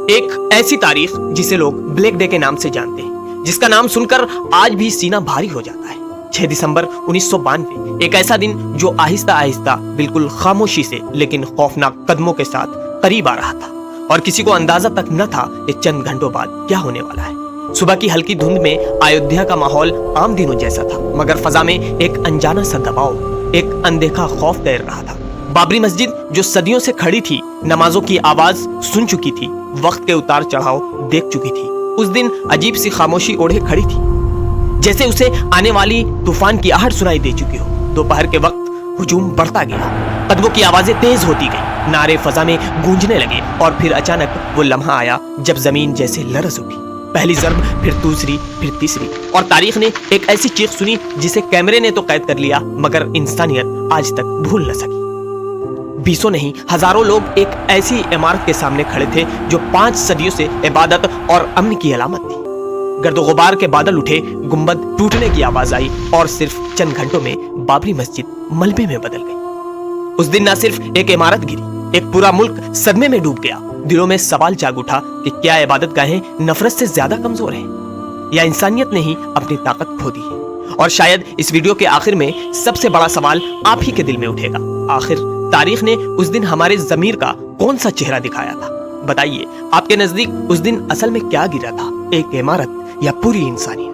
ایک ایسی تاریخ جسے لوگ بلیک ڈے کے نام سے جانتے ہیں، جس کا نام سن کر آج بھی سینہ بھاری ہو جاتا ہے۔ 6 دسمبر 1992، ایک ایسا دن جو آہستہ آہستہ بالکل خاموشی سے لیکن خوفناک قدموں کے ساتھ قریب آ رہا تھا، اور کسی کو اندازہ تک نہ تھا کہ چند گھنٹوں بعد کیا ہونے والا ہے۔ صبح کی ہلکی دھند میں ایودھیا کا ماحول عام دنوں جیسا تھا، مگر فضا میں ایک انجانا سا دباؤ، ایک اندیکھا خوف تیر رہا تھا۔ بابری مسجد جو صدیوں سے کھڑی تھی، نمازوں کی آواز سن چکی تھی، وقت کے اتار چڑھاؤ دیکھ چکی تھی، اس دن عجیب سی خاموشی اوڑھے کھڑی تھی، جیسے اسے آنے والی طوفان کی آہٹ سنائی دے چکی ہو۔ دوپہر کے وقت ہجوم بڑھتا گیا، قدموں کی آوازیں تیز ہوتی گئی، نعرے فضا میں گونجنے لگے، اور پھر اچانک وہ لمحہ آیا جب زمین جیسے لرز اٹھی۔ پہلی ضرب، پھر دوسری، پھر تیسری، اور تاریخ نے ایک ایسی چیخ سنی جسے کیمرے نے تو قید کر لیا، مگر انسانیت آج تک بھول نہ سکی۔ بیسوں نہیں، ہزاروں لوگ ایک ایسی عمارت کے سامنے کھڑے تھے جو 5 صدیوں سے عبادت اور امن کی علامت تھی۔ گرد و غبار کے بادل اٹھے، گنبد ٹوٹنے کی آواز آئی، اور صرف چند گھنٹوں میں بابری مسجد ملبے میں بدل گئی۔ اس دن نہ صرف ایک عمارت گری، ایک پورا ملک صدمے میں ڈوب گیا۔ دلوں میں سوال جاگ اٹھا کہ کیا عبادت گاہیں نفرت سے زیادہ کمزور ہیں، یا انسانیت نے ہی اپنی طاقت کھو دی ہے؟ اور شاید اس ویڈیو کے آخر میں سب سے بڑا سوال آپ ہی کے دل میں اٹھے گا، آخر تاریخ نے اس دن ہمارے ضمیر کا کون سا چہرہ دکھایا تھا؟ بتائیے، آپ کے نزدیک اس دن اصل میں کیا گرا تھا، ایک عمارت یا پوری انسانیت؟